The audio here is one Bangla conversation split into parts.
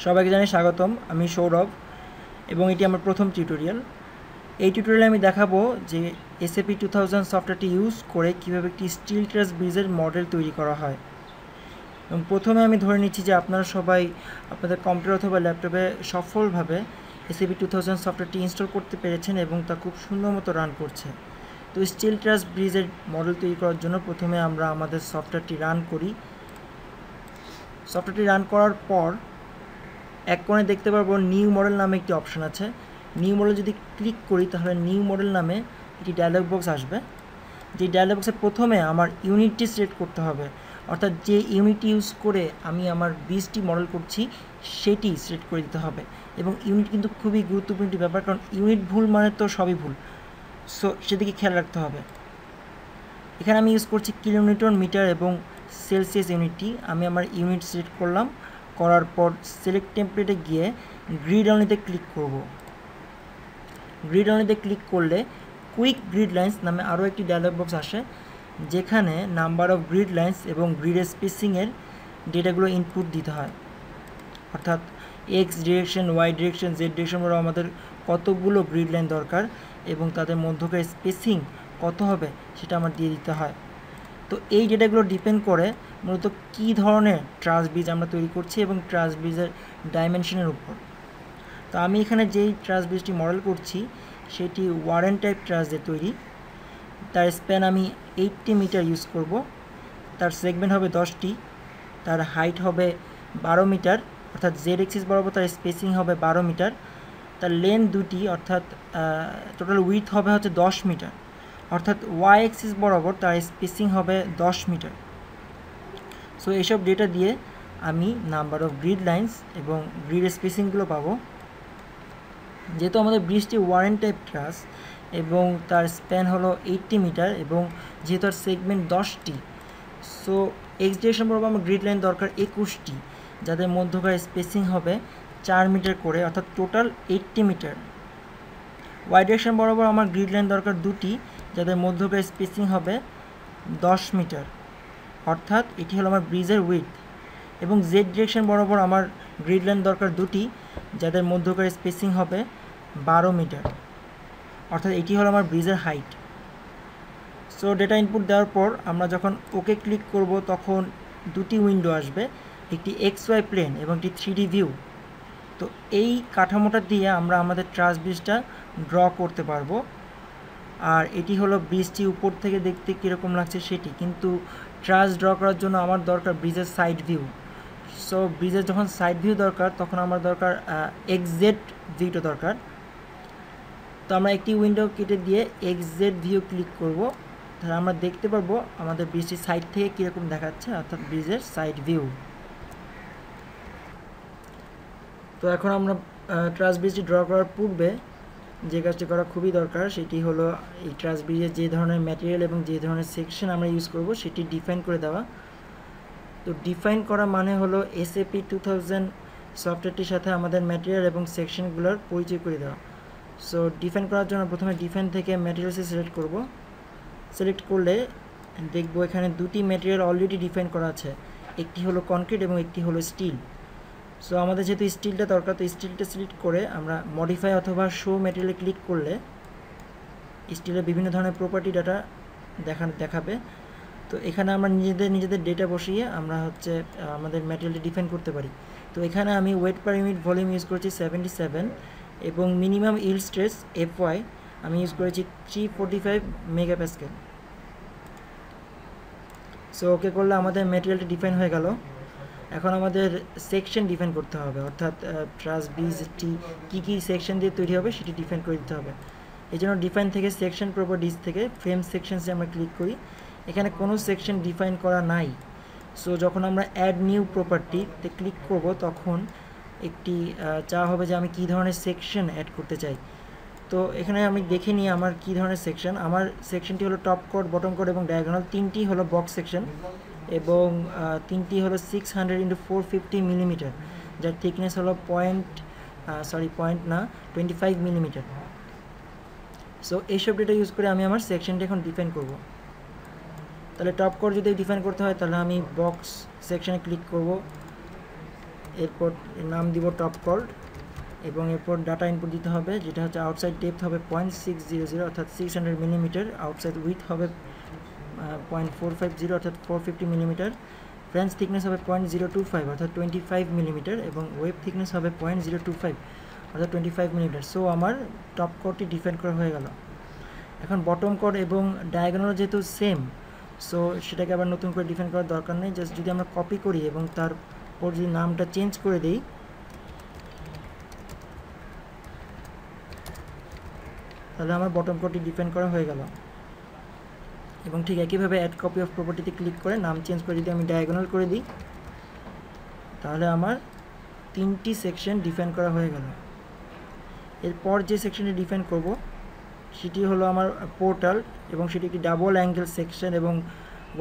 সবাইকে জানাই স্বাগতম। আমি সৌরভ এবং এটি আমার প্রথম টিউটোরিয়াল। এই টিউটোরিয়ালে আমি দেখাবো যে SAP 2000 সফটওয়্যারটি ইউজ করে কীভাবে একটি স্টিল ট্রাস ব্রিজের মডেল তৈরি করা হয়। এবং প্রথমে আমি ধরে নিচ্ছি যে আপনারা সবাই আপনাদের কম্পিউটার অথবা ল্যাপটপে সফলভাবে SAP 2000 সফটওয়্যারটি ইনস্টল করতে পেরেছেন এবং তা খুব সুন্দর মতো রান করছে। তো স্টিল ট্রাস ব্রিজের মডেল তৈরি করার জন্য প্রথমে আমরা আমাদের সফটওয়্যারটি রান করি। সফটওয়্যারটি রান করার পর এক কোণে দেখতে পারবো নিউ মডেল নামে একটি অপশন আছে। নিউ মডেল যদি ক্লিক করি তাহলে নিউ মডেল নামে একটি ডায়লগ বক্স আসবে। যে ডায়লগ বক্সে প্রথমে আমার ইউনিটটি সিলেক্ট করতে হবে, অর্থাৎ যে ইউনিট ইউজ করে আমি আমার ব্রিজটি মডেল করছি সেটি সিলেক্ট করে দিতে হবে। এবং ইউনিট কিন্তু খুবই গুরুত্বপূর্ণ একটি ব্যাপার, কারণ ইউনিট ভুল মানে তো সবই ভুল, সো সেদিকে খেয়াল রাখতে হবে। এখানে আমি ইউজ করছি কিলোনিউটন মিটার এবং সেলসিয়াস ইউনিটটি। আমি আমার ইউনিট সিলেক্ট করলাম, করার পর সিলেক্ট টেমপ্লেটে গিয়ে গ্রিড অনলিতে ক্লিক করব। গ্রিড অনলিতে ক্লিক করলে কুইক গ্রিড লাইন্স নামে আরও একটি ডায়লগ বক্স আসে, যেখানে নাম্বার অফ গ্রিড লাইন্স এবং গ্রিড স্পেসিংয়ের ডেটাগুলো ইনপুট দিতে হয়। অর্থাৎ X direction, Y direction, Z direction বড় আমাদের কতগুলো গ্রিড লাইন দরকার এবং তাদের মধ্যকার স্পেসিং কত হবে সেটা আমার দিয়ে দিতে হয়। তো এই ডেটাগুলো ডিপেন্ড করে মূলত কী ধরনের ট্রাস ব্রিজ আমরা তৈরি করছি এবং ট্রাস ব্রিজের ডাইমেনশনের উপর। তো আমি এখানে যেই ট্রাস ব্রিজটি মডেল করছি সেটি ওয়ারেন টাইপ ট্রাস দিয়ে তৈরি। তার স্প্যান আমি 80 মিটার ইউজ করব, তার সেগমেন্ট হবে 10টি, তার হাইট হবে 12 মিটার, অর্থাৎ জেড এক্সিস বরাবর তার স্পেসিং হবে 12 মিটার, তার লেন্থ দুটি, অর্থাৎ টোটাল উইথ হবে হচ্ছে 10 মিটার, অর্থাৎ ওয়াই এক্সিস বরাবর তার স্পেসিং হবে 10 মিটার। সো এইসব ডেটা দিয়ে আমি নাম্বার অফ গ্রিড লাইন্স এবং গ্রিড স্পেসিংগুলো পাবো। যেহেতু আমাদের ব্রিজটি ওয়ারেন টাইপ ট্রাস এবং তার স্প্যান হলো 80 মিটার এবং যেহেতু তার সেগমেন্ট 10টি, সো এক্স ডিরেকশন বরাবর আমার গ্রিড লাইন দরকার 21টি, যাদের মধ্যকার স্পেসিং হবে 4 মিটার করে, অর্থাৎ টোটাল 80 মিটার। ওয়াই ডিরেকশন বরাবর আমার গ্রিড লাইন দরকার 2টি, যাদের মধ্যকার স্পেসিং হবে 10 মিটার, অর্থাৎ এটি হলো আমার ব্রিজের উইথ। এবং জেড ডিরেকশন বরাবর আমার গ্রিড লাইন দরকার 2টি, যাদের মধ্যকার স্পেসিং হবে 12 মিটার, অর্থাৎ এটি হলো আমার ব্রিজের হাইট। সো ডেটা ইনপুট দেওয়ার পর আমরা যখন ওকে ক্লিক করব তখন দুটি উইন্ডো আসবে, একটি XY প্লেন এবং একটি 3D ভিউ। তো এই কাঠামোটা দিয়ে আমরা আমাদের ট্রাস ব্রিজটা ড্র করতে পারবো। আর এটি হলো ব্রিজটি উপর থেকে দেখতে কীরকম লাগছে সেটি, কিন্তু ট্রাস ড্র করার জন্য আমার দরকার ব্রিজের সাইড ভিউ। সো ব্রিজের যখন সাইড ভিউ দরকার তখন আমার দরকার XZ ভিউটা দরকার। তো আমরা একটি উইন্ডো কেটে দিয়ে XZ ভিউ ক্লিক করব, তাহলে আমরা দেখতে পারবো আমাদের ব্রিজটির সাইড থেকে কীরকম দেখাচ্ছে, অর্থাৎ ব্রিজের সাইড ভিউ। তো এখন আমরা ট্রাস ব্রিজটি ড্র করার পূর্বে যে কাজটি করা খুবই দরকার সেটি হলো এই ট্রাস ব্রিজের যে ধরনের ম্যাটেরিয়াল এবং যে ধরনের সেকশন আমরা ইউজ করব সেটি ডিফাইন করে দেওয়া। তো ডিফাইন করা মানে হলো SAP 2000 সফটওয়্যারটির সাথে আমাদের ম্যাটেরিয়াল এবং সেকশনগুলোর পরিচয় করে দেওয়া। সো ডিফাইন করার জন্য প্রথমে ডিফাইন থেকে ম্যাটেরিয়ালসে সিলেক্ট করব। সিলেক্ট করলে দেখবো এখানে দুটি ম্যাটেরিয়াল অলরেডি ডিফাইন করা আছে, একটি হলো কনক্রিট এবং একটি হলো স্টিল। সো আমাদের যেহেতু স্টিলটা দরকার, তো স্টিলটা সিলেক্ট করে আমরা মডিফাই অথবা শো ম্যাটেরিয়ালে ক্লিক করলে স্টিলের বিভিন্ন ধরনের প্রপার্টি ডাটা দেখাবে। তো এখানে আমরা নিজেদের ডেটা বসিয়ে আমরা হচ্ছে আমাদের ম্যাটেরিয়ালটি ডিফাইন করতে পারি। তো এখানে আমি wait per unit volume use করছি 77 এবং মিনিমাম ইল্ড স্ট্রেস FY আমি ইউজ করেছি 345 মেগাপ্যাসকেল। সো ওকে করলে আমাদের ম্যাটেরিয়ালটি ডিফাইন হয়ে গেল। এখন আমাদের সেকশন ডিফাইন করতে হবে, অর্থাৎ ট্রাস ব্রিজটি কী কী সেকশন দিয়ে তৈরি হবে সেটি ডিফাইন করে দিতে হবে। এই জন্য ডিফাইন থেকে সেকশন প্রপার্টিজ থেকে ফ্রেম সেকশনসে আমরা ক্লিক করি। এখানে কোনো সেকশন ডিফাইন করা নাই। সো যখন আমরা অ্যাড নিউ প্রপার্টিতে ক্লিক করব তখন একটি চাওয়া হবে যে আমি কী ধরনের সেকশন অ্যাড করতে চাই। তো এখানে আমি দেখে নিই আমার কী ধরনের সেকশন। আমার সেকশনটি হলো টপ কোড, বটম কোড এবং ডায়াগোনাল। 3টি হলো বক্স সেকশন এবং 3টি হলো 600x450 মিলিমিটার, যার থিকনেস হলো 25 মিলিমিটার। সো এইসব ডেটা ইউজ করে আমি আমার সেকশনটা এখন ডিফাইন করব। তাহলে টপ কোড যদি ডিফাইন করতে হয় তাহলে আমি বক্স সেকশনে ক্লিক করব এরপর নাম দিব টপ কর্ড এবং এরপর ডাটা ইনপুট দিতে হবে, যেটা হচ্ছে আউটসাইড ডেপথ হবে 0.600 অর্থাৎ 600 মিলিমিটার, আউটসাইড উইথ হবে 0.450 অর্থাৎ 450 মিলিমিটার, ফ্রেঞ্চ থিকনেস হবে 0.025 অর্থাৎ 25 মিলিমিটার এবং ওয়েব থিকনেস হবে 0.025 অর্থাৎ 25 মিলিমিটার। সো আমার টপ কর্ডটি ডিফাইন করা হয়ে গেল। এখন বটম কর্ড এবং ডায়াগোনাল যেহেতু সেম, সো সেটাকে আবার নতুন করে ডিফাইন করার দরকার নেই। জাস্ট যদি আমরা কপি করি এবং তারপর যদি নামটা চেঞ্জ করে দিই, তাহলে আমার বটম কর্ডটি ডিফাইন করা হয়ে গেল। এবং ঠিক একইভাবে অ্যাড কপি অফ প্রপার্টিতে ক্লিক করে নাম চেঞ্জ করে যদি আমি ডায়াগোনাল করে দিই, তাহলে আমার 3টি সেকশন ডিফাইন করা হয়ে গেল। এরপর যে সেকশনটি ডিফাইন করব সেটি হলো আমার পোর্টাল, এবং সেটি একটি ডাবল অ্যাঙ্গেল সেকশন এবং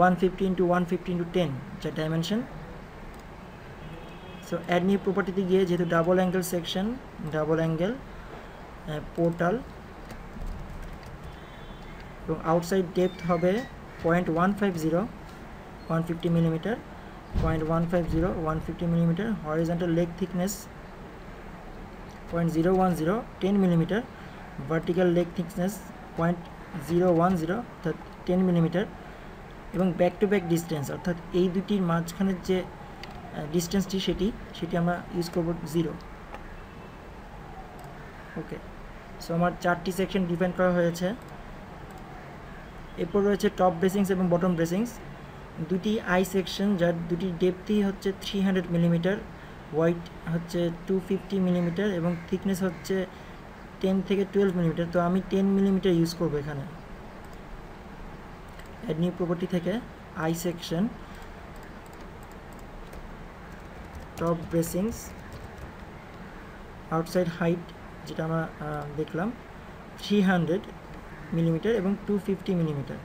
150x150x10 যা ডাইমেনশন। সো অ্যাড নিউ প্রপার্টিতে গিয়ে যেহেতু double angle section, double angle portal এবং আউটসাইড ডেপথ হবে 0.150 150 millimetre, 0.150 150 millimetre, horizontal leg thickness 0.010 10 millimetre, vertical leg thickness 0.010 অর্থাৎ 10 মিলিমিটার, এবং ব্যাক টু ব্যাক ডিস্টেন্স অর্থাৎ এই দুটির মাঝখানের যে ডিস্টেন্সটি সেটি আমরা ইউজ করব 0। ওকে, সো আমার 4টি সেকশন ডিফাইন করা হয়েছে। এরপর রয়েছে টপ ব্রেসিংস এবং বটম ব্রেসিংস, দুটি আই সেকশন যার দুটি ডেপথই হচ্ছে 300 মিলিমিটার, ওয়াইড হচ্ছে 250 মিলিমিটার এবং থিকনেস হচ্ছে 10 থেকে 12 মিলিমিটার। তো আমি 10 মিলিমিটার ইউজ করব এখানে। অ্যাড নিউ প্রপার্টি থেকে I section, top bracings, outside height যেটা আমরা দেখলাম 300 মিলিমিটার এবং 250 মিলিমিটার।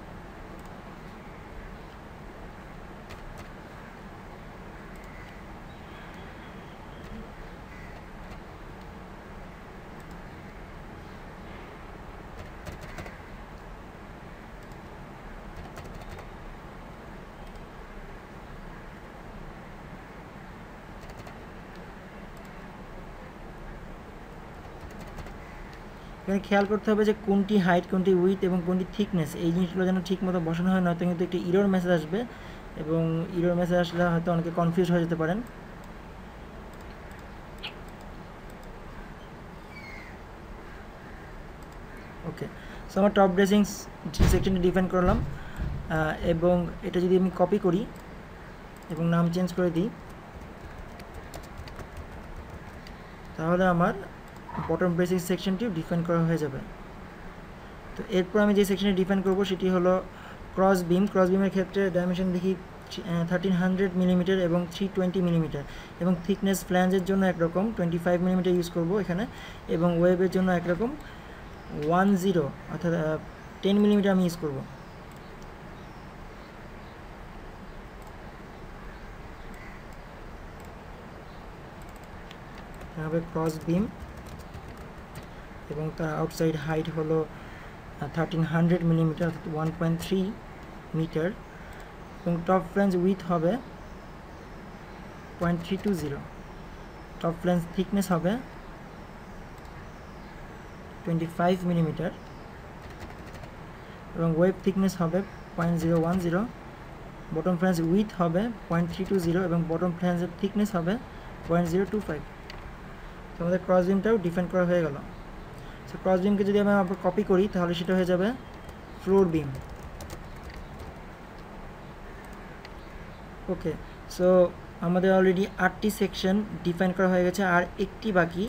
এখানে খেয়াল করতে হবে যে কোনটি হাইট, কোনটি উইথ এবং কোনটি থিকনেস, এই জিনিসগুলো যেন ঠিক মতো বসানো হয়, নয়তো কিন্তু একটি ইরর মেসেজ আসবে, এবং ইরর মেসেজ আসলে হয়তো অনেকে কনফিউজ হয়ে যেতে পারেন। ওকে, সো আমার টপ ব্রেসিংস সেকশনটি ডিফাইন করলাম, এবং এটা যদি আমি কপি করি এবং নাম চেঞ্জ করে দিই, তাহলে আমার বটম ব্রেসিং সেকশনটি ডিফাইন করা হয়ে যাবে। তো এরপর আমি যে সেকশনে ডিফাইন করব সেটি হলো ক্রস বিম। ক্রস বিমের ক্ষেত্রে ডাইমেনশন দেখি 1300 মিলিমিটার এবং 320 মিলিমিটার, এবং থিকনেস ফ্ল্যাঞ্জের জন্য একরকম 25 মিলিমিটার ইউজ করব এখানে, এবং ওয়েবের জন্য একরকম 10 অর্থাৎ 10 মিলিমিটার আমি ইউজ করব। হবে ক্রস বিম এবং তার আউটসাইড হাইট হলো 1300 মিলিমিটার অর্থাৎ 1.3 মিটার, এবং টপ ফ্ল্যাঞ্জ উইথ হবে 0.320, টপ ফ্ল্যাঞ্জ থিকনেস হবে 25 মিলিমিটার এবং ওয়েব থিকনেস হবে 0.010, বটম ফ্ল্যাঞ্জ উইথ হবে 0.320 এবং বটম ফ্ল্যাঞ্জের থিকনেস হবে 0.025। তো আমাদের ক্রস বিমটাও ডিফাইন করা হয়ে গেল। সো ক্রস বিমকে যদি আমি আবার কপি করি তাহলে সেটা হয়ে যাবে ফ্লোর বিম। ওকে, সো আমাদের অলরেডি 8টি সেকশন ডিফাইন করা হয়ে গেছে, আর একটি বাকি,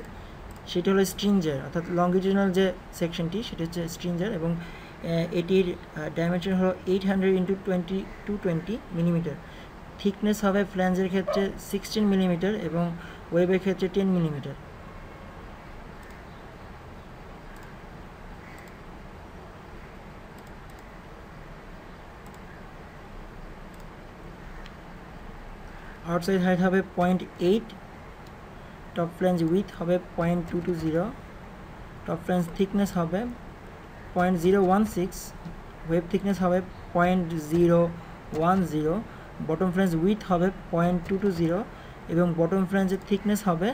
সেটি হলো স্ট্রিঞ্জার, অর্থাৎ লঙ্গিটিউডাল যে সেকশনটি সেটি হচ্ছে স্ট্রিঞ্জার, এবং এটির ডাইমেনশন হলো 800x220 মিলিমিটার, থিকনেস হবে ফ্ল্যাঞ্জের ক্ষেত্রে 16 মিলিমিটার এবং ওয়েবের ক্ষেত্রে 10 মিলিমিটার। আউটসাইড হাইট হবে 0.8, টপ ফ্ল্যাঞ্জ উইথ হবে 0.220, টপ ফ্ল্যাঞ্জ থিকনেস হবে 0.016, ওয়েব থিকনেস হবে 0.010, বটম ফ্ল্যাঞ্জ উইথ হবে 0.220 এবং বটম ফ্ল্যাঞ্জের থিকনেস হবে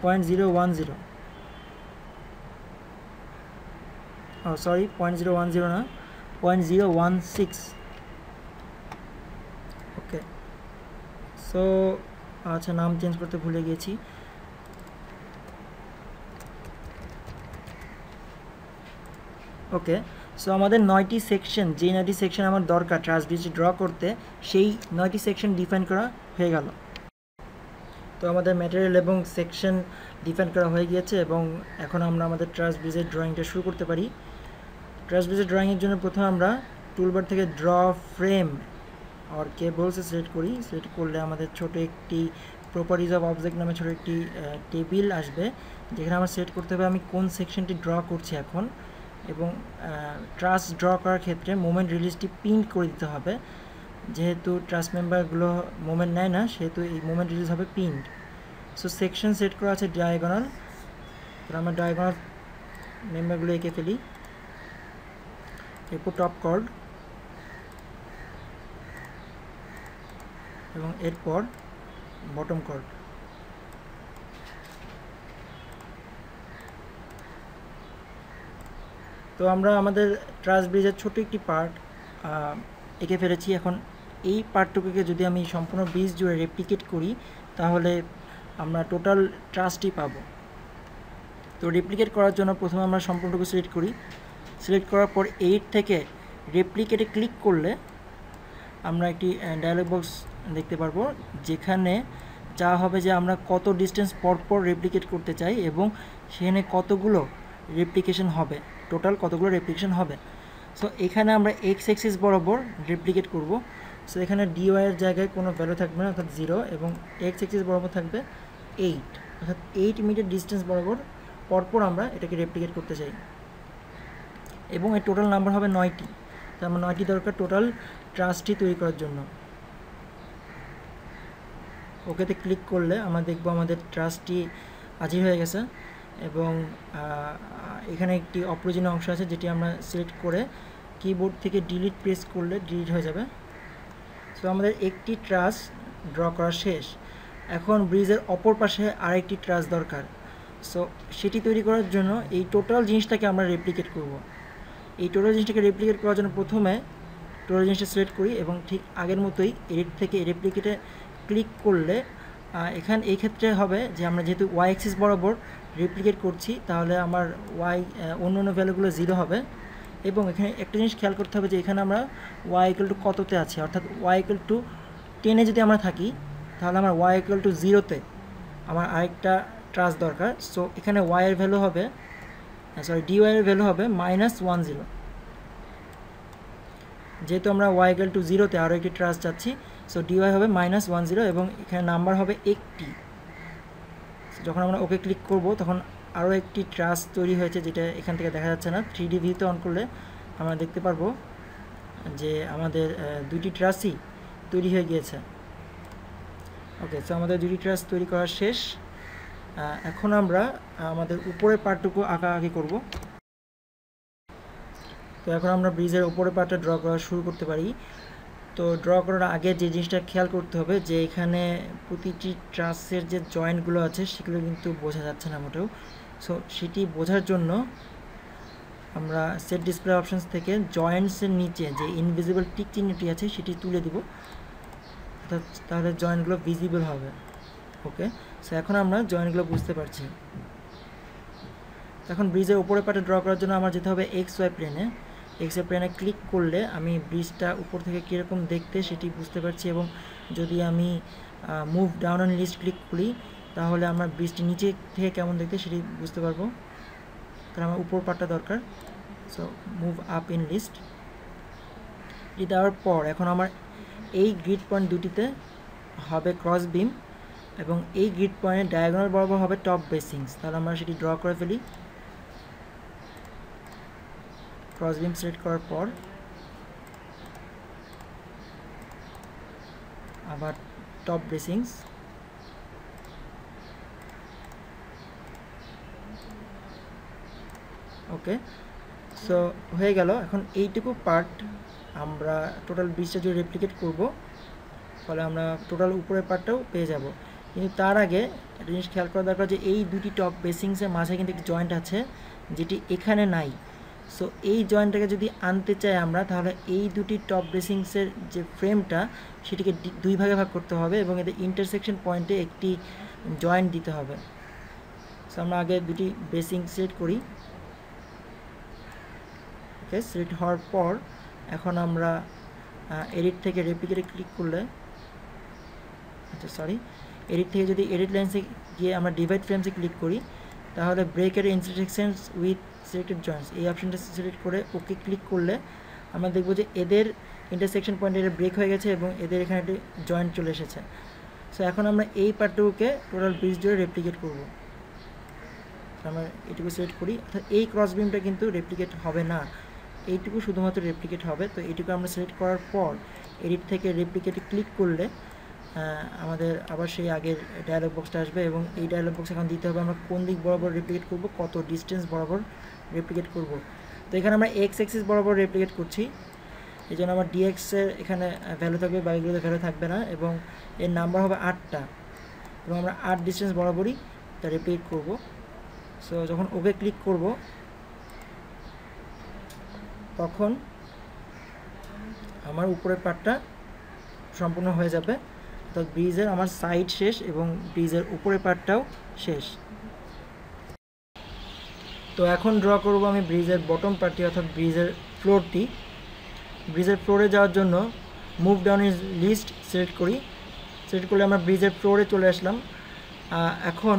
0.010 সরি 0.010 না 0.016 ওকে সো আচ্ছা নাম চেঞ্জ করতে ভুলে গেছি ওকে সো আমাদের 9টি সেকশন যে 9টি সেকশন আমার দরকার ট্রাস ব্রিজ ড্র করতে সেই 9টি সেকশন ডিফাইন করা হয়ে গেল তো আমাদের ম্যাটেরিয়াল এবং সেকশন ডিফাইন করা হয়ে গিয়েছে এবং এখন আমরা আমাদের ট্রাস ব্রিজের ড্রয়িংটা শুরু করতে পারি ট্রাস ব্রিজের ড্রয়িংয়ের জন্য প্রথমে আমরা টুলবার থেকে ড্র ফ্রেম আর কেবলসে সিলেক্ট করি সিলেক্ট করলে আমাদের ছোট একটি প্রপার্টিজ অফ অবজেক্ট নামে ছোট একটি টেবিল আসবে যেখানে আমরা সিলেক্ট করতে হবে আমি কোন সেকশনটি ড্র করছি এখন এবং ট্রাস ড্র করার ক্ষেত্রে মোমেন্ট রিলিজটি প্রিন্ট করে দিতে হবে যেহেতু ট্রাস মেম্বারগুলো মোমেন্ট নেয় না সেহেতু এই মোমেন্ট রিলিজ হবে প্রিন্ট সো সেকশন সেট করা আছে ডায়াগোনাল তো আমরা ডায়াগোনাল মেম্বারগুলো এঁকে ফেলি এরপর টপ কর্ড এবং এরপর বটম কর্ড তো আমরা আমাদের ট্রাস ব্রিজের ছোট একটি পার্ট এঁকে ফেলেছি এখন এই পার্টটুকুকে যদি আমি সম্পূর্ণ ব্রিজ জুড়ে রেপ্লিকেট করি তাহলে আমরা টোটাল ট্রাসটি পাবো তো রেপ্লিকেট করার জন্য প্রথমে আমরা সম্পূর্ণটুকু সিলেক্ট করি সিলেক্ট করার পর 8 থেকে রেপ্লিকেটে ক্লিক করলে আমরা একটি ডায়ালগ বক্স দেখতে পারবো যেখানে যা হবে যে আমরা কত ডিস্টেন্স পর রেপ্লিকেট করতে চাই এবং সেখানে কতগুলো রেপ্লিকেশন হবে টোটাল কতগুলো রেপ্লিকেশন হবে সো এখানে আমরা এক্স অ্যাক্সিস বরাবর রেপ্লিকেট করব সো এখানে ডিওয়াই এর জায়গায় কোনো ভ্যালু থাকবে না অর্থাৎ 0 এবং এক্স অ্যাক্সিস বরাবর থাকবে 8 অর্থাৎ 8 মিটার ডিস্টেন্স বরাবর পরপর আমরা এটাকে রেপ্লিকেট করতে চাই এবং এর টোটাল নাম্বার হবে 9টি তো আমার 9টি দরকার টোটাল ট্রাসটি তৈরি করার জন্য ওকেতে ক্লিক করলে আমরা দেখব আমাদের ট্রাসটি হাজির হয়ে গেছে এবং এখানে একটি অপ্রয়োজনীয় অংশ আছে যেটি আমরা সিলেক্ট করে কিবোর্ড থেকে ডিলিট প্রেস করলে ডিলিট হয়ে যাবে সো আমাদের একটি ট্রাস ড্র করা শেষ এখন ব্রিজের অপর পাশে আরেকটি ট্রাস দরকার সো সেটি তৈরি করার জন্য এই টোটাল জিনিসটাকে আমরা রেপ্লিকেট করব এই টোটাল জিনিসটাকে রেপ্লিকেট করার জন্য প্রথমে টোটাল জিনিসটা সিলেক্ট করি এবং ঠিক আগের মতোই এডিট থেকে রেপ্লিকেটে ক্লিক করলে এই ক্ষেত্রে হবে যে আমরা যেহেতু ওয়াই অ্যাক্সিস বরাবর রেপ্লিকেট করছি তাহলে আমার ওয়াই অন্য ভ্যালুগুলো 0 হবে এবং এখানে একটা জিনিস খেয়াল করতে হবে যে এখানে আমরা ওয়াই ইকুয়াল টু কততে আছি অর্থাৎ ওয়াই ইকুয়াল টু 10 যদি আমরা থাকি তাহলে আমার ওয়াই ইকুয়াল টু 0তে আমার আরেকটা ট্রাস দরকার সো এখানে ওয়াই এর ভ্যালু হবে ডিওয়াই এর ভ্যালু হবে -10 যেহেতু আমরা ওয়াই ইকুয়াল টু 0তে আরও একটি ট্রাস চাচ্ছি সো ডিওয়াই হবে -10 এবং এখানে নাম্বার হবে একটি যখন আমরা ওকে ক্লিক করব তখন আরও একটি ট্রাস তৈরি হয়েছে যেটা এখান থেকে দেখা যাচ্ছে না 3D ভিউতে অন করলে আমরা দেখতে পারবো যে আমাদের দুইটি ট্রাসই তৈরি হয়ে গিয়েছে ওকে সো আমাদের দুইটি ট্রাস তৈরি করা শেষ এখন আমরা আমাদের উপরের পার্টটুকু আঁকাআঁকি করব তো এখন আমরা ব্রিজের উপরের পার্টটা ড্র করা শুরু করতে পারি তো ড্র করার আগে যে জিনিসটা খেয়াল করতে হবে যে এখানে প্রতিটি ট্রাসের যে জয়েন্টগুলো আছে সেগুলো কিন্তু বোঝা যাচ্ছে না মোটেও সো সেটি বোঝার জন্য আমরা সেট ডিসপ্লে অপশনস থেকে জয়েন্টসের নিচে যে ইনভিজিবল টিক চিহ্নটি আছে সেটি তুলে দিব অর্থাৎ তাহলে জয়েন্টগুলো ভিজিবল হবে ওকে সো এখন আমরা জয়েন্টগুলো বুঝতে পারছি এখন ব্রিজের উপরে পার্টে ড্র করার জন্য আমার যেতে হবে এক্স ওয়াই প্লেনে ক্লিক করলে আমি ব্রিজটা উপর থেকে কীরকম দেখতে সেটি বুঝতে পারছি এবং যদি আমি move down on list click করি তাহলে আমার ব্রিজটি নিচে থেকে কেমন দেখতে সেটি বুঝতে পারবো তাহলে আমার উপর পার্টটা দরকার so move up in list এটি দেওয়ার পর এখন আমার এই গ্রিড পয়েন্ট দুটিতে হবে ক্রস বিম এবং এই গ্রিড পয়েন্টে ডায়াগোনাল বরাবর হবে টপ বেসিংস তাহলে আমরা সেটি ড্র করে ফেলি ক্রস বিম সিলেক্ট করার পর আবার টপ বেসিংস ওকে সো হয়ে গেল এখন এইটুকু পার্ট আমরা টোটাল ব্রিজটা যদি রেপ্লিকেট করব ফলে আমরা টোটাল উপরের পার্টটাও পেয়ে যাব কিন্তু তার আগে একটা জিনিস খেয়াল করা দরকার যে এই দুটি টপ বেসিংসের মাঝে কিন্তু একটি জয়েন্ট আছে যেটি এখানে নাই। সো এই জয়েন্টটাকে যদি আনতে চাই আমরা, তাহলে এই দুটি টপ বেসিংসের যে ফ্রেমটা সেটিকে দুই ভাগে ভাগ করতে হবে এবং এদের ইন্টারসেকশন পয়েন্টে একটি জয়েন্ট দিতে হবে। সো আমরা আগে দুটি বেসিং সিলেক্ট করি। ওকে, সিলেক্ট হওয়ার পর এখন আমরা এডিট থেকে রেপ্লিকেটে ক্লিক করলে, আচ্ছা সরি, এডিট থেকে যদি এডিট লাইন্সে গিয়ে আমরা ডিভাইড ফ্রেমসে ক্লিক করি, তাহলে ব্রেকের ইন্টারসেকশনস উইথ সিলেক্টেড জয়েন্টস এই অপশনটা সিলেক্ট করে ওকে ক্লিক করলে আমরা দেখব যে এদের ইন্টারসেকশন পয়েন্টে এটা ব্রেক হয়ে গেছে এবং এদের এখানে একটি জয়েন্ট চলে এসেছে। সো এখন আমরা এই পার্টটুকুকে টোটাল ব্রিজ জুড়ে রেপ্লিকেট করব। আমরা এটুকু সিলেক্ট করি, অর্থাৎ এই ক্রস বিমটা কিন্তু রেপ্লিকেট হবে না, এইটুকু শুধুমাত্র রেপ্লিকেট হবে। তো এইটুকু আমরা সিলেক্ট করার পর এডিট থেকে রেপ্লিকেটে ক্লিক করলে আমাদের আবার সেই আগের ডায়ালগ বক্সটা আসবে এবং এই ডায়ালগ বক্স এখন দিতে হবে আমরা কোন দিক বরাবর রেপ্লিকেট করব, কত ডিস্টেন্স বরাবর রেপ্লিকেট করব। তো এখানে আমরা এক্স অ্যাক্সিস বরাবর রেপ্লিকেট করছি, এই জন্য আমার ডিএক্সের এখানে ভ্যালু থাকবে, বাকিগুলোতে ভ্যালু থাকবে না এবং এর নাম্বার হবে 8টা এবং আমরা 8 ডিস্টেন্স বরাবরই তা রেপ্লিকেট করব। সো যখন ওকে ক্লিক করব তখন আমার উপরের পার্টটা সম্পূর্ণ হয়ে যাবে, অর্থাৎ ব্রিজের আমার সাইড শেষ এবং ব্রিজের উপরের পার্টটাও শেষ। তো এখন ড্র করব আমি ব্রিজের বটম পার্টটি, অর্থাৎ ব্রিজের ফ্লোরটি। ব্রিজের ফ্লোরে যাওয়ার জন্য move down is list select করি, সিলেক্ট করলে আমরা ব্রিজের ফ্লোরে চলে আসলাম। এখন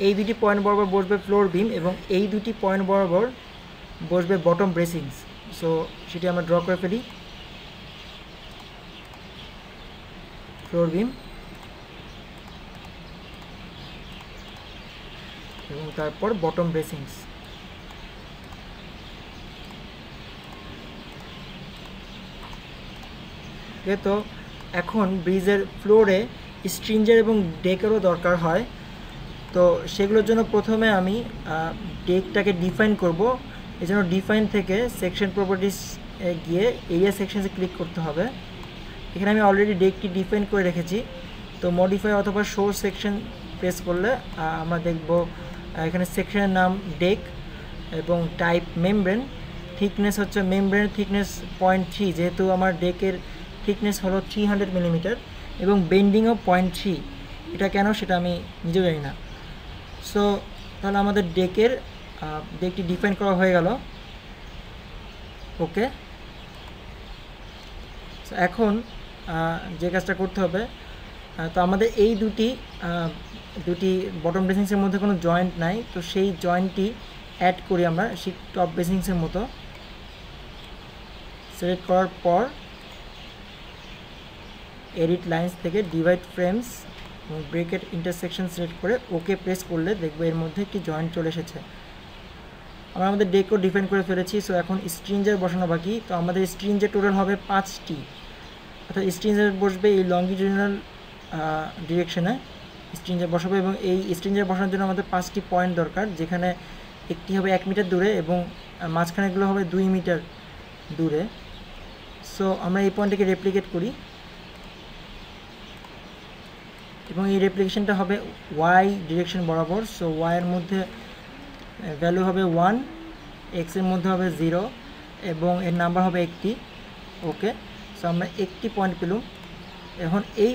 এই দুটি পয়েন্ট বরাবর বসবে ফ্লোর বিম এবং এই দুটি পয়েন্ট বরাবর বসবে বটম ব্রেসিংস। সো সেটি আমরা ড্র করে ফেলি, ফ্লোর বিম এবং তারপর বটম ব্রেসিংস। তো এখন ব্রিজের ফ্লোরে স্ট্রিঞ্জার এবং ডেকেরও দরকার হয়, তো সেগুলোর জন্য প্রথমে আমি ডেকটাকে ডিফাইন করব। এই জন্য ডিফাইন থেকে সেকশন প্রপার্টিস গিয়ে এরিয়া সেকশনসে ক্লিক করতে হবে। এখানে আমি অলরেডি ডেকটি ডিফাইন করে রেখেছি, তো মডিফাই অথবা শো সেকশন প্রেস করলে আমরা দেখব এখানে সেকশনের নাম ডেক এবং টাইপ মেমব্রেন, থিকনেস হচ্ছে মেমব্রেনের থিকনেস 0.3, যেহেতু আমার ডেকের থিকনেস হলো 300 মিলিমিটার এবং বেন্ডিংও 0.3। এটা কেন সেটা আমি নিজেও জানি না। সো তাহলে আমাদের ডেকটি ডিফাইন করা হয়ে গেল। ওকে, এখন যে কাজটা করতে হবে, তো আমাদের এই দুটি বটম বেসিংসের মধ্যে কোনো জয়েন্ট নাই, তো সেই জয়েন্টটি অ্যাড করি আমরা সেই টপ বেসিংসের মতো। সিলেক্ট করার পর এডিট লাইন্স থেকে ডিভাইড ফ্রেমস এবং ব্রেকেট ইন্টারসেকশন সিলেক্ট করে ওকে প্রেস করলে দেখবো এর মধ্যে একটি জয়েন্ট চলে এসেছে। আমরা আমাদের ডেকও ডিফাইন করে ফেলেছি। সো এখন স্ট্রিঞ্জার বসানো বাকি, তো আমাদের স্ট্রিঞ্জার টোটাল হবে 5টি, অর্থাৎ স্ট্রিঞ্জার বসবে এই লংগিটিউডিনাল ডিরেকশনে স্ট্রিঞ্জার বসাবো এবং এই স্ট্রিঞ্জার বসানোর জন্য আমাদের 5টি পয়েন্ট দরকার, যেখানে একটি হবে 1 মিটার দূরে এবং মাঝখানেগুলো হবে 2 মিটার দূরে। সো আমরা এই পয়েন্টটাকে রেপ্লিকেট করি এবং এই রেপ্লিকেশনটা হবে ওয়াই ডিরেকশন বরাবর। সো ওয়াইয়ের মধ্যে ভ্যালু হবে 1, এক্সের মধ্যে হবে 0 এবং এর নাম্বার হবে 1টি। ওকে, সো আমরা 1টি পয়েন্ট পেলাম। এখন এই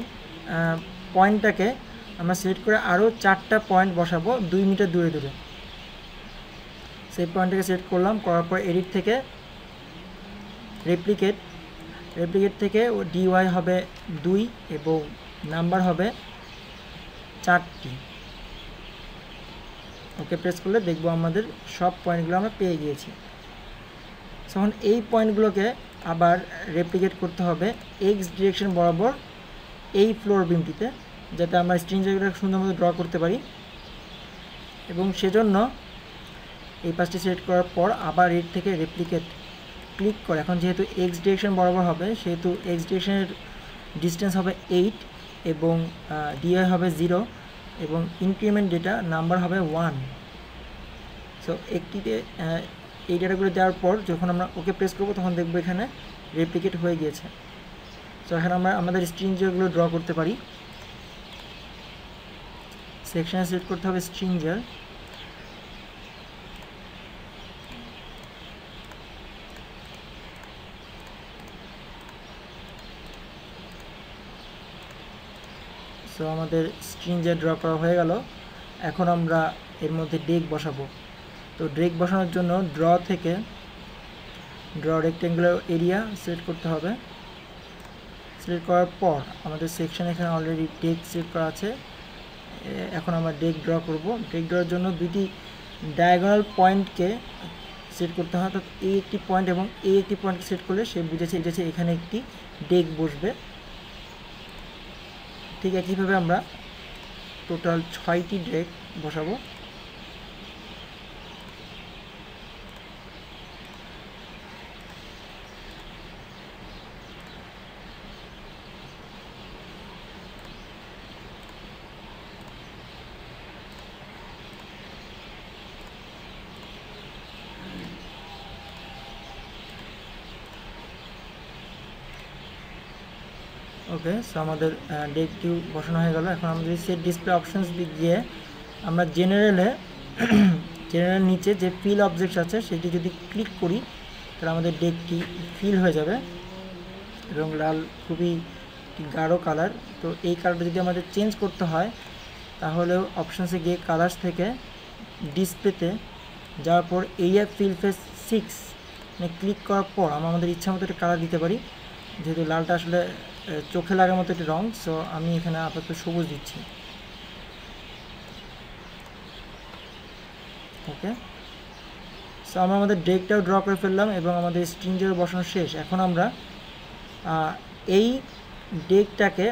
পয়েন্টটাকে আমরা সিলেক্ট করে আরও 4টা পয়েন্ট বসাবো 2 মিটার দূরে দূরে। সেই পয়েন্টটাকে সিলেক্ট করলাম, করার পর এডিট থেকে রেপ্লিকেট থেকে ডিওয়াই হবে 2 এবং নাম্বার হবে 4টি। ওকে প্রেস করলে দেখবো আমাদের সব পয়েন্টগুলো আমরা পেয়ে গিয়েছি। তখন এই পয়েন্টগুলোকে আবার রেপ্লিকেট করতে হবে এক্স ডিরেকশন বরাবর এই ফ্লোর বিমটিতে, যাতে আমরা স্ট্রিঞ্জারগুলো সুন্দরমতো ড্র করতে পারি। এবং সেজন্য এই পাশটি সিলেক্ট করার পর আবার এর থেকে রেপ্লিকেট ক্লিক করে, এখন যেহেতু এক্স ডিরেকশন বরাবর হবে সেহেতু এক্স ডিরেকশনের ডিস্টেন্স হবে 8 এবং ডিআই হবে 0 এবং ইনক্রিমেন্ট ডেটা নাম্বার হবে 1। সো একটিতে এই ডেটাগুলো দেওয়ার পর যখন আমরা ওকে প্রেস করবো তখন দেখবো এখানে রেপ্লিকেট হয়ে গিয়েছে। সো এখন আমরা আমাদের স্ট্রিঞ্জারগুলো ড্র করতে পারি। সেকশনে সিলেক্ট করতে হবে স্ট্রিঞ্জার, সো আমাদের স্ট্রিঞ্জার ড্র করা হয়ে গেল। এখন আমরা এর মধ্যে ডেক বসাবো। তো ডেক বসানোর জন্য ড্র থেকে ড্র রেক্টেঙ্গুলার এরিয়া সিলেক্ট করতে হবে। সিলেক্ট করার পর আমাদের সেকশন এখানে অলরেডি ডেক সিলেক্ট করা আছে। এখন আমরা ডেক ড্র করব। ডেক ড্রর জন্য দুটি ডায়াগোনাল পয়েন্টকে সেট করতে হয়, অর্থাৎ এই একটি পয়েন্ট এবং এই একটি পয়েন্টকে সেট করলে সে বুঝেছে এখানে একটি ডেক বসবে। ঠিক একইভাবে আমরা টোটাল 6টি ডেক বসাবো। ওকে, সো আমাদের ডেক টিউ বসানো হয়ে গেল। এখন আমরা যদি সেট ডিসপ্লে অপশনস দিক গিয়ে আমরা জেনারেলের নিচে যে ফিল অবজেক্টস আছে সেটি যদি ক্লিক করি তাহলে আমাদের ডেকটি ফিল হয়ে যাবে এবং লাল খুবই গাঢ় কালার। তো এই কালারটা যদি আমাদের চেঞ্জ করতে হয় তাহলে অপশনসে গিয়ে কালার্স থেকে ডিসপ্লেতে যাওয়ার পর এরিয়া ফিল ফেস 6 ক্লিক করার পর আমরা আমাদের ইচ্ছা মতো একটা কালার দিতে পারি। যেহেতু লালটা আসলে চোখে লাগার মতো একটি রং, সো আমি এখানে আপাতত সবুজ দিচ্ছি। ওকে, সো আমরা আমাদের ডেকটাও ড্র করে ফেললাম এবং আমাদের স্ট্রিঞ্জার বসানো শেষ। এখন আমরা এই ডেকটাকে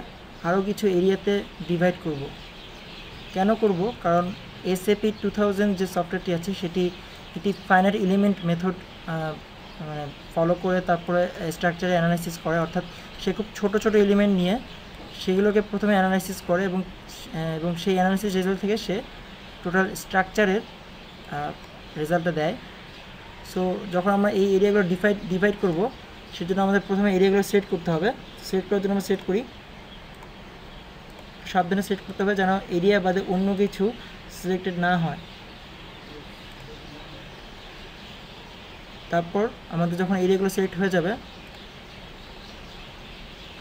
আরও কিছু এরিয়াতে ডিভাইড করব। কেন করব? কারণ SAP 2000 যে সফটওয়্যারটি আছে সেটি ফাইনাইট এলিমেন্ট মেথড মানে ফলো করে তারপরে স্ট্রাকচারে অ্যানালাইসিস করে, অর্থাৎ সে খুব ছোট ছোট এলিমেন্ট নিয়ে সেগুলোকে প্রথমে অ্যানালাইসিস করে এবং সেই অ্যানালাইসিস রেজাল্ট থেকে সে টোটাল স্ট্রাকচারের রেজাল্টটা দেয়। সো যখন আমরা এই এরিয়াগুলো ডিভাইড করব সেজন্য আমাদের প্রথমে এরিয়াগুলো সেট করতে হবে। সেট করার জন্য আমরা সেট করি, সাবধানে সেট করতে হবে যেন এরিয়া বাদে অন্য কিছু সিলেক্টেড না হয়। তারপর আমাদের যখন এরিয়াগুলো সিলেক্ট হয়ে যাবে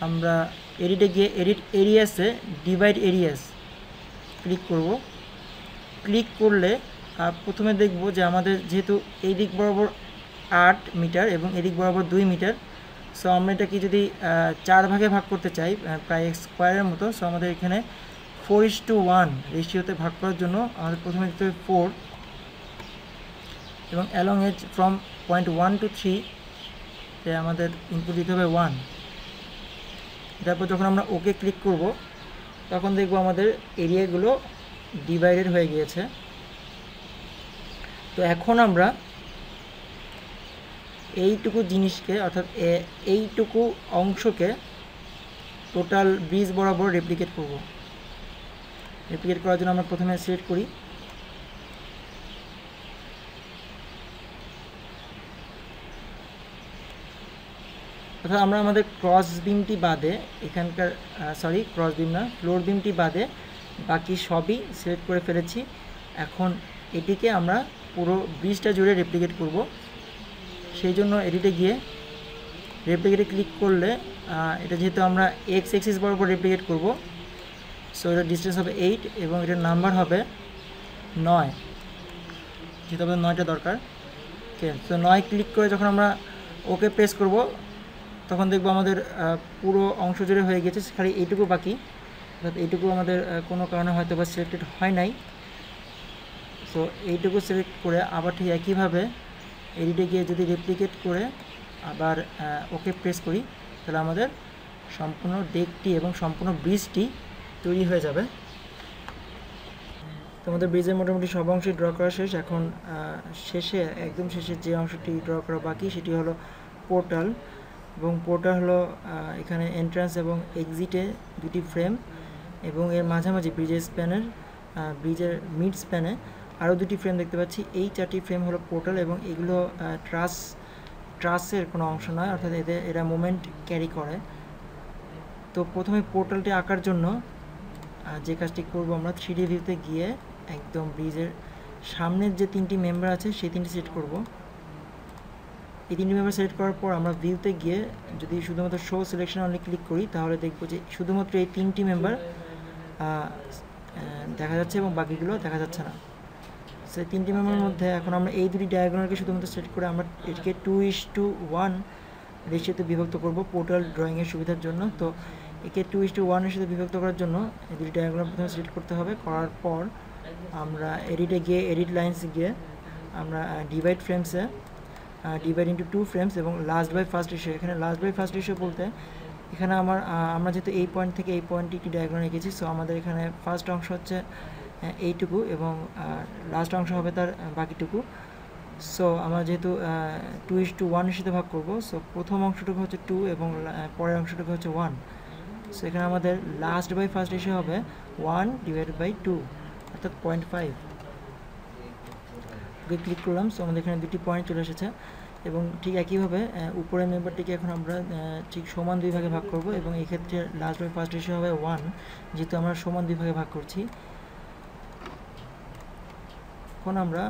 আমরা এডিটে গিয়ে এডিট এরিয়াসে ডিভাইড এরিয়াস ক্লিক করব। ক্লিক করলে প্রথমে দেখব যে আমাদের যেহেতু এই দিক বরাবর 8 মিটার এবং এদিক বরাবর 2 মিটার, সো আমরা এটাকে যদি 4 ভাগে ভাগ করতে চাই প্রায় স্কোয়ারের মতো, সো আমাদের এখানে 4:1 রেশিওতে ভাগ করার জন্য আমাদের প্রথমে দিতে হবে 4 এবং along edge from point 1 to 3 তে আমাদের ইনপুট দিতে হবে 1। তারপর যখন আমরা ওকে ক্লিক করব তখন দেখব আমাদের এরিয়াগুলো ডিভাইডেড হয়ে গিয়েছে। তো এখন আমরা এইটুকু জিনিসকে অর্থাৎ এইটুকু অংশকে টোটাল ব্রিজ বরাবর রেপ্লিকেট করব। রেপ্লিকেট করার জন্য আমরা প্রথমে সিলেক্ট করি, অর্থাৎ আমরা আমাদের ক্রস বিমটি বাদে এখানকার ক্রস বিম না, ফ্লোর বিমটি বাদে বাকি সবই সিলেক্ট করে ফেলেছি। এখন এটিকে আমরা পুরো ব্রিজটা জুড়ে রেপ্লিকেট করব। সেই জন্য এডিটে গিয়ে রেপ্লিকেটে ক্লিক করলে এটা যেহেতু আমরা এক্স এক্সিস বরাবর রেপ্লিকেট করব, সো এটার ডিস্টেন্স হবে 8 এবং এটার নাম্বার হবে 9, যেহেতু আমাদের 9টা দরকার। ওকে, তো 9 ক্লিক করে যখন আমরা ওকে প্রেস করব তখন দেখব আমাদের পুরো অংশ জুড়ে হয়ে গেছে, খালি এইটুকু বাকি, অর্থাৎ এইটুকু আমাদের কোনো কারণে হয়তো বা সিলেক্টেড হয় নাই। সো এইটুকু সিলেক্ট করে আবার ঠিক একইভাবে এডিটে গিয়ে যদি রেপ্লিকেট করে আবার ওকে প্রেস করি তাহলে আমাদের সম্পূর্ণ ডেকটি এবং সম্পূর্ণ ব্রিজটি তৈরি হয়ে যাবে। তো আমাদের ব্রিজের মোটামুটি সব অংশই ড্র করা শেষ। এখন একদম শেষে যে অংশটি ড্র করা বাকি সেটি হলো পোর্টাল, এবং পোর্টাল হলো এখানে এন্ট্রান্স এবং এক্সিটে দুটি ফ্রেম এবং এর মাঝামাঝি ব্রিজের মিড স্প্যানে আরও দুটি ফ্রেম দেখতে পাচ্ছি। এই 4টি ফ্রেম হলো পোর্টাল এবং এগুলো ট্রাসের কোনো অংশ নয়, অর্থাৎ এরা মুভমেন্ট ক্যারি করে। তো প্রথমে পোর্টালটি আঁকার জন্য যে কাজটি করব আমরা 3D ভিউতে গিয়ে একদম ব্রিজের সামনের যে 3টি মেম্বার আছে সেই 3টি সিলেক্ট করব। এই 3টি মেম্বার সিলেক্ট করার পর আমরা ভিউতে গিয়ে যদি শুধুমাত্র শো সিলেকশন অনলি ক্লিক করি তাহলে দেখব যে শুধুমাত্র এই 3টি মেম্বার দেখা যাচ্ছে এবং বাকিগুলো দেখা যাচ্ছে না। সেই 3টি মেম্বারের মধ্যে এখন আমরা এই দুটি ডায়াগোনালকে শুধুমাত্র সিলেক্ট করে আমরা এটিকে 2:1 রেশিওতে বিভক্ত করব পোর্টাল ড্রয়িংয়ের সুবিধার জন্য। তো একে 2:1 এর সাথে বিভক্ত করার জন্য এই দুটি ডায়াগ্রাম প্রথমে সিলেক্ট করতে হবে। করার পর আমরা এডিটে গিয়ে এডিট লাইনসে গিয়ে আমরা ডিভাইড ফ্রেমসে ডিভাইড ইন্টু 2 ফ্রেমস এবং লাস্ট বাই ফার্স্ট রেশিও, এখানে লাস্ট বাই ফার্স্ট রেশিও বলতে এখানে আমরা যেহেতু এই পয়েন্ট থেকে এই পয়েন্টে একটি ডায়াগ্রাম রেখেছি, সো আমাদের এখানে ফার্স্ট অংশ হচ্ছে এইটুকু এবং লাস্ট অংশ হবে তার বাকিটুকু। সো আমরা যেহেতু 2:1 এর সাথে ভাগ করবো, সো প্রথম অংশটুকু হচ্ছে 2 এবং পরের অংশটুকু হচ্ছে 1। সো এখানে আমাদের লাস্ট বাই ফার্স্ট রেশিও হবে 1/2 অর্থাৎ 0.5। ওকে ক্লিক করলাম, সো আমাদের এখানে দুটি পয়েন্ট চলে এসেছে এবং ঠিক একইভাবে উপরের মেম্বারটিকে এখন আমরা ঠিক সমান 2 ভাগে ভাগ করব এবং এই ক্ষেত্রে লাস্ট বাই ফার্স্ট রেশিও হবে 1, যেহেতু আমরা সমান 2 ভাগে ভাগ করছি। এখন আমরা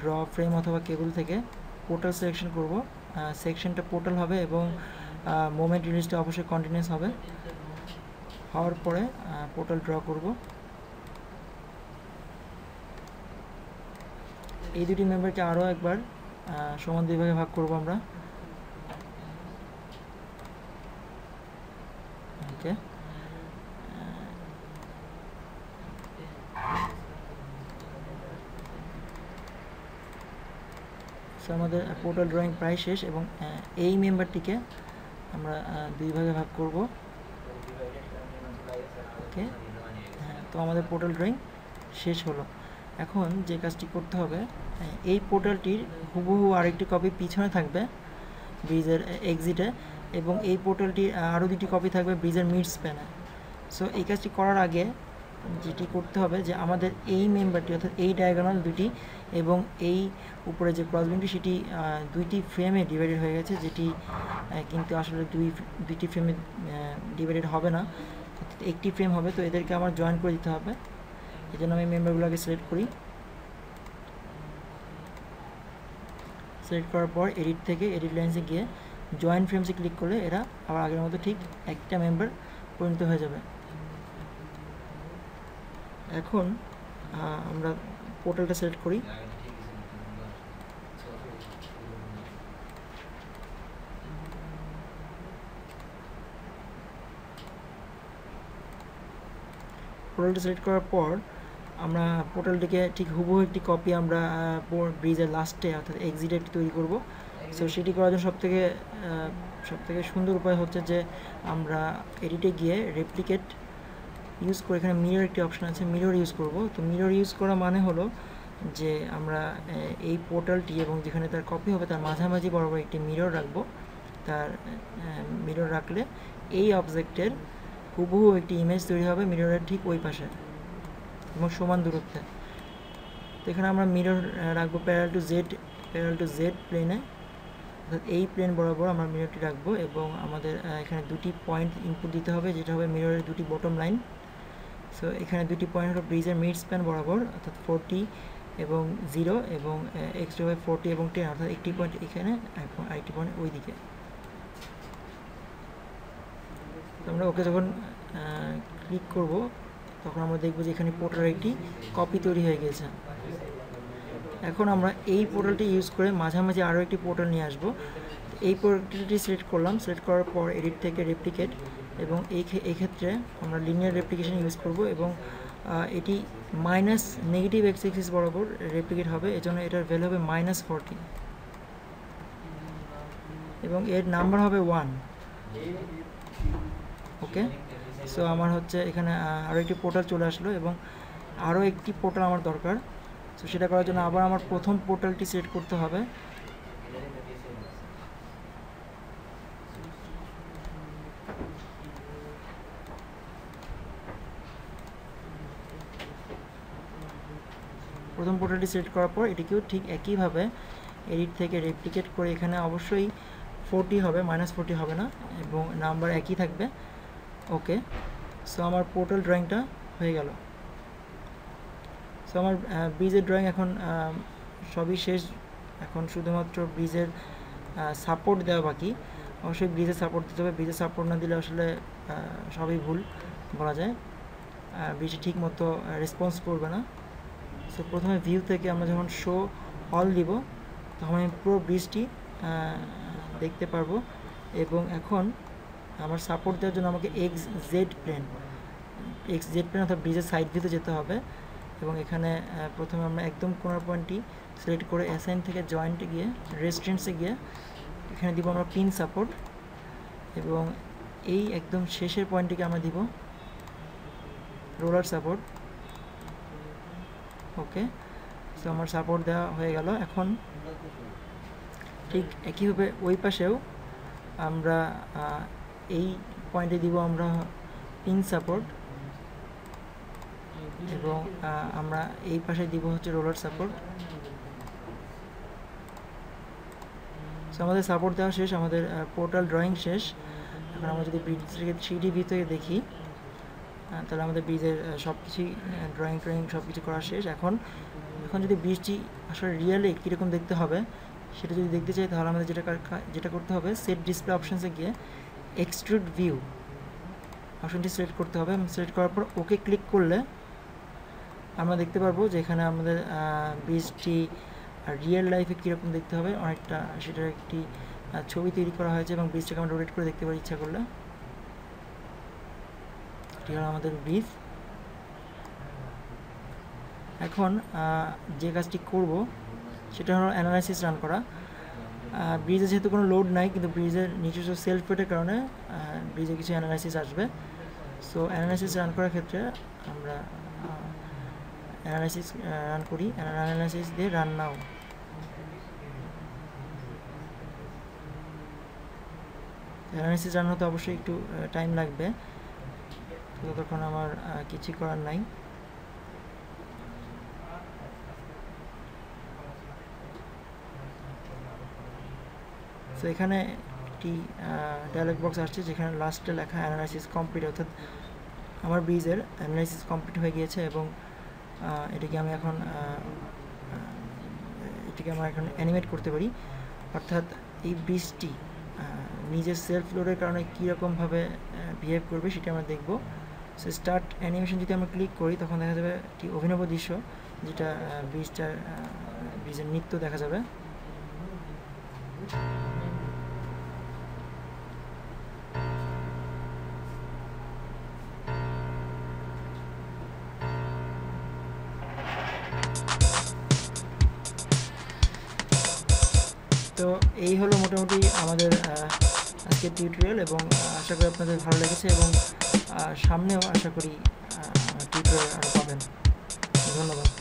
ড্র ফ্রেম অথবা কেবল থেকে পোর্টাল সিলেকশন করব। সেকশনটা পোর্টাল হবে এবং মোমেন্ট রিলিজটা অবশ্যই কন্টিনিউয়াস হবে। হওয়ার পরে পোর্টাল ড্র করব। এই দুটি মেম্বারকে আরও একবার সমান 2 ভাগে ভাগ করব আমরা। ওকে, সো আমাদের পোর্টাল ড্রয়িং প্রায় শেষ এবং এই মেম্বারটিকে আমরা 2 ভাগে ভাগ করব। ওকে, হ্যাঁ, তো আমাদের পোর্টাল ড্রয়িং শেষ হলো। এখন যে কাজটি করতে হবে, এই পোর্টালটির হুবহু আরেকটি কপি পিছনে থাকবে ব্রিজের এক্সিটে এবং এই পোর্টালটির আরও দুটি কপি থাকবে ব্রিজের মিড স্প্যানে। সো এই কাজটি করার আগে যেটি করতে হবে যে আমাদের এই মেম্বারটি অর্থাৎ এই ডায়াগোনাল দুটি এবং এই উপরে যে ক্রসবিনটি সেটি দুইটি ফ্রেমে ডিভাইডেড হয়ে গেছে, যেটি কিন্তু আসলে দুইটি ফ্রেমে ডিভাইডেড হবে না, একটি ফ্রেম হবে। তো এদেরকে আমার জয়েন করে দিতে হবে। এই জন্য আমি মেম্বারগুলোকে সিলেক্ট করি। সিলেক্ট করার পর এডিট থেকে এডিট লাইন্সে গিয়ে জয়েন ফ্রেমসে ক্লিক করলে এরা আবার আগের মতো ঠিক একটা মেম্বার পরিণত হয়ে যাবে। এখন আমরা পোর্টালটা সিলেক্ট করি। পোর্টালটা সিলেক্ট করার পর আমরা পোর্টালটিকে ঠিক হুবহু একটি কপি আমরা ব্রিজের লাস্টে অর্থাৎ এক্সিটে তৈরি করব। সো সেটি করার জন্য সবথেকে সুন্দর উপায় হচ্ছে যে আমরা এডিটে গিয়ে রেপ্লিকেট ইউজ করে এখানে মিরর একটি অপশন আছে, মিরর ইউজ করব। তো মিরর ইউজ করা মানে হলো যে আমরা এই পোর্টালটি এবং যেখানে তার কপি হবে তার মাঝামাঝি বরাবর একটি মিরর রাখবো। তার মিরর রাখলে এই অবজেক্টের হুবহু একটি ইমেজ তৈরি হবে মিররের ঠিক ওই পাশে এবং সমান দূরত্বে। তো এখানে আমরা মিরর রাখবো প্যারাল টু জেড প্লেনে, অর্থাৎ এই প্লেন বরাবর আমরা মিররটি রাখবো এবং আমাদের এখানে দুটি পয়েন্ট ইনপুট দিতে হবে, যেটা হবে মিররের দুটি বটম লাইন। সো এখানে দুটি পয়েন্ট হলো ব্রিজের মিড স্প্যান বরাবর অর্থাৎ 40 এবং 0 এবং এক্সট্রা হবে 40 এবং 10, অর্থাৎ একটি পয়েন্ট এখানে এবং আরেকটি পয়েন্ট ওই দিকে। তো আমরা ওকে যখন ক্লিক করব তখন আমরা দেখব যে এখানে পোর্টালের একটি কপি তৈরি হয়ে গেছে। এখন আমরা এই পোর্টালটি ইউজ করে মাঝামাঝি আরও একটি পোর্টাল নিয়ে আসব। এই পোর্টালটি সিলেক্ট করলাম, সিলেক্ট করার পর এডিট থেকে রেপ্লিকেট এবং এই ক্ষেত্রে আমরা লিনিয়ার রেপ্লিকেশন ইউজ করব এবং এটি নেগেটিভ এক্স এক্সিস বরাবর রেপ্লিকেট হবে, এজন্য এটার ভ্যালু হবে -40 এবং এর নাম্বার হবে 1। ওকে, সো আমার হচ্ছে এখানে আরও একটি পোর্টাল চলে আসলো এবং আরও একটি পোর্টাল আমার দরকার। সো সেটা করার জন্য আবার আমার প্রথম পোর্টালটি সিলেক্ট করতে হবে। প্রথম পোর্টালটি সিলেক্ট করার পর এটিকেও ঠিক একইভাবে এডিট থেকে রেপ্লিকেট করে এখানে অবশ্যই 40 হবে, -40 হবে না এবং নাম্বার একই থাকবে। ওকে, সো আমার পোর্টাল ড্রয়িংটা হয়ে গেল। সো আমার ব্রিজের ড্রয়িং এখন সবই শেষ। এখন শুধুমাত্র ব্রিজের সাপোর্ট দেওয়া বাকি। অবশ্যই ব্রিজের সাপোর্ট দিতে হবে, ব্রিজের সাপোর্ট না দিলে আসলে সবই ভুল বলা যায়, ব্রিজ ঠিক মতো রেসপন্স করবে না। সো প্রথমে ভিউ থেকে আমরা যখন শো অল দিব তখন আমি পুরো ব্রিজটি দেখতে পারবো। এবং এখন আমার সাপোর্ট দেওয়ার জন্য আমাকে এক্স জেড প্লেন অর্থাৎ ব্রিজের সাইড ভিউতে যেতে হবে। এবং এখানে প্রথমে আমরা একদম কোনার পয়েন্টটি সিলেক্ট করে অ্যাসাইন থেকে জয়েন্টে গিয়ে রেস্টুরেন্টসে গিয়ে এখানে দিব আমরা পিন সাপোর্ট, এবং এই একদম শেষের পয়েন্টটিকে আমরা দিব রোলার সাপোর্ট। ওকে, সো আমার সাপোর্ট দেওয়া হয়ে গেল। এখন ঠিক একইভাবে ওই পাশেও আমরা এই পয়েন্টে দিব আমরা পিন সাপোর্ট, এবং আমরা এই পাশে দিব হচ্ছে রোলার সাপোর্ট। সো আমাদের সাপোর্ট দেওয়া শেষ, আমাদের পোর্টাল ড্রয়িং শেষ। এখন আমরা যদি ব্রিজ থেকে 3D ভিউ থেকে দেখি তাহলে আমাদের ব্রিজের সব কিছুই ড্রয়িং সব কিছু করা শেষ। এখন যদি ব্রিজটি আসলে রিয়েলি কীরকম দেখতে হবে সেটা যদি দেখতে চাই তাহলে আমাদের যেটা করতে হবে, সেট ডিসপ্লে অপশানসে গিয়ে এক্সট্রুড ভিউ অপশানটি সিলেক্ট করতে হবে। সিলেক্ট করার পর ওকে ক্লিক করলে আমরা দেখতে পারবো যে এখানে আমাদের ব্রিজটি রিয়েল লাইফে কীরকম দেখতে হবে অনেকটা সেটার একটি ছবি তৈরি করা হয়েছে, এবং ব্রিজটাকে আমরা রোটেট করে দেখতে পারি ইচ্ছা করলে। এটি হলো আমাদের ব্রিজ। এখন যে কাজটি করব সেটা হলো অ্যানালাইসিস রান করা। ব্রিজে যেহেতু কোনো লোড নাই, কিন্তু ব্রিজের নিজস্ব সেলফ ওয়েটের কারণে ব্রিজে কিছু অ্যানালাইসিস আসবে। সো অ্যানালাইসিস রান করার ক্ষেত্রে আমরা অ্যানালাইসিস রান করি, অ্যানালাইসিস দিয়ে রান নাও। অ্যানালাইসিস রান হতে অবশ্যই একটু টাইম লাগবে, ততক্ষণ আমার কিছু করার নাই। তো এখানে একটি ডায়ালগ বক্স আসছে যেখানে লাস্টে লেখা অ্যানালাইসিস কমপ্লিট, অর্থাৎ আমার ব্রিজের অ্যানালাইসিস কমপ্লিট হয়ে গিয়েছে। এবং এটাকে আমরা এখন অ্যানিমেট করতে পারি, অর্থাৎ এই ব্রিজটি নিজের সেলফ লোডের কারণে কীরকমভাবে বিহেভ করবে সেটা আমরা দেখব। সো স্টার্ট অ্যানিমেশন যদি আমরা ক্লিক করি তখন দেখা যাবে একটি অভিনব দৃশ্য, যেটা ব্রিজের নৃত্য দেখা যাবে। তো এই হলো মোটামুটি আমাদের আজকের টিউটোরিয়াল, এবং আশা করি আপনাদের ভালো লেগেছে, এবং সামনেও আশা করি টিউটোরিয়াল আরও পাবেন। ধন্যবাদ।